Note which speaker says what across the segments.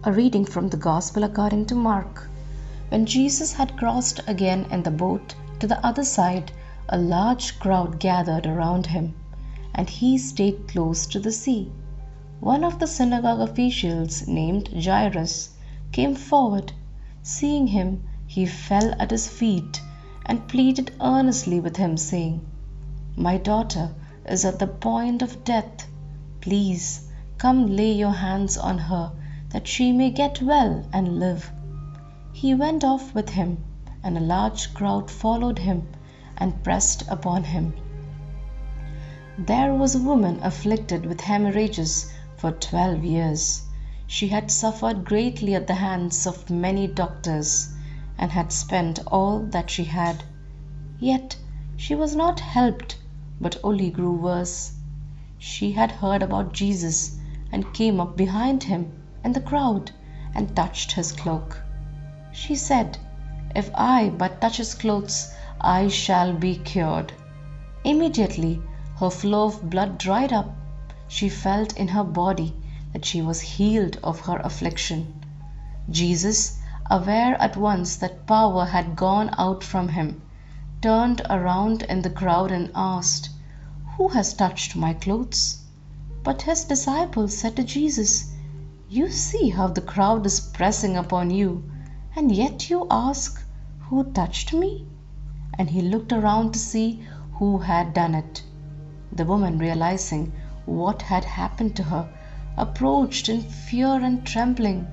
Speaker 1: A reading from the Gospel according to Mark. When Jesus had crossed again in the boat to the other side, a large crowd gathered around him, and he stayed close to the sea. One of the synagogue officials, named Jairus, came forward. Seeing him, he fell at his feet and pleaded earnestly with him, saying, "My daughter is at the point of death. Please come lay your hands on her, that she may get well and live." He went off with him, and a large crowd followed him and pressed upon him. There was a woman afflicted with hemorrhages for 12 years. She had suffered greatly at the hands of many doctors, and had spent all that she had. Yet she was not helped, but only grew worse. She had heard about Jesus, and came up behind him in the crowd and touched his cloak. She said, "If I but touch his clothes, I shall be cured." Immediately her flow of blood dried up. She felt in her body that she was healed of her affliction. Jesus, aware at once that power had gone out from him, turned around in the crowd and asked, "Who has touched my clothes?" But his disciples said to Jesus, "You see how the crowd is pressing upon you, and yet you ask, 'Who touched me?'" And he looked around to see who had done it. The woman, realizing what had happened to her, approached in fear and trembling.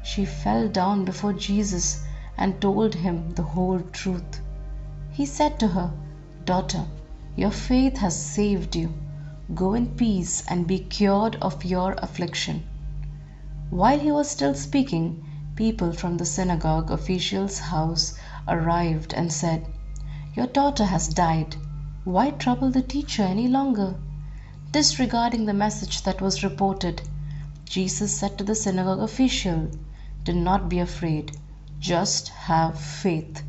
Speaker 1: She fell down before Jesus and told him the whole truth. He said to her, "Daughter, your faith has saved you. Go in peace and be cured of your affliction." While he was still speaking, people from the synagogue official's house arrived and said, "Your daughter has died. Why trouble the teacher any longer?" Disregarding the message that was reported, Jesus said to the synagogue official, "Do not be afraid, just have faith."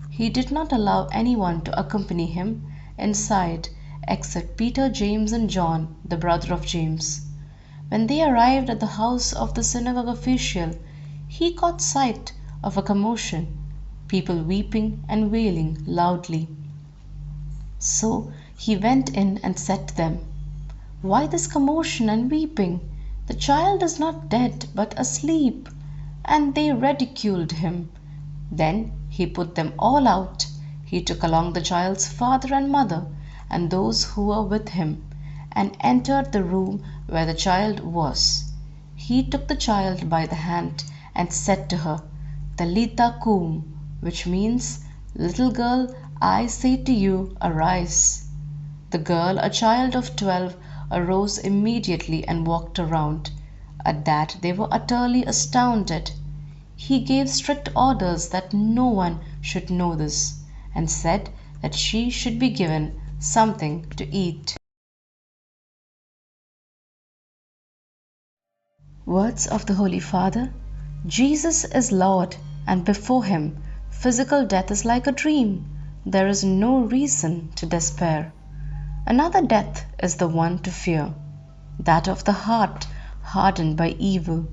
Speaker 1: He did not allow anyone to accompany him inside except Peter, James, and John, the brother of James. When they arrived at the house of the synagogue official, he caught sight of a commotion, people weeping and wailing loudly. So he went in and said to them, "Why this commotion and weeping? The child is not dead, but asleep." And they ridiculed him. Then he put them all out. He took along the child's father and mother and those who were with him, and entered the room where the child was. He took the child by the hand and said to her, "Talitha cum," which means, "Little girl, I say to you, arise." The girl, a child of 12, arose immediately and walked around. At that they were utterly astounded. He gave strict orders that no one should know this, and said that she should be given something to eat. Words of the Holy Father. Jesus is Lord, and before him physical death is like a dream. There is no reason to despair. Another death is the one to fear, that of the heart hardened by evil.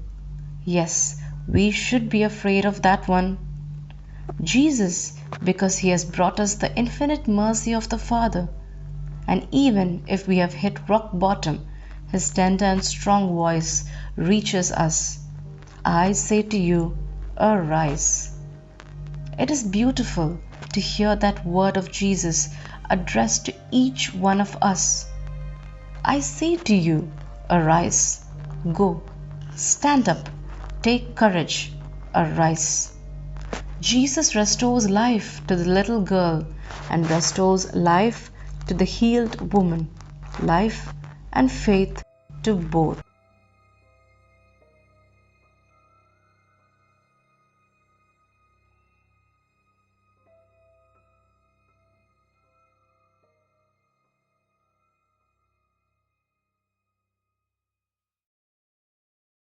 Speaker 1: Yes, we should be afraid of that one. Jesus, because he has brought us the infinite mercy of the Father, and even if we have hit rock bottom, his tender and strong voice reaches us. I say to you, arise. It is beautiful to hear that word of Jesus addressed to each one of us. I say to you, arise, go, stand up, take courage, arise. Jesus restores life to the little girl and restores life to the healed woman, life and faith to both.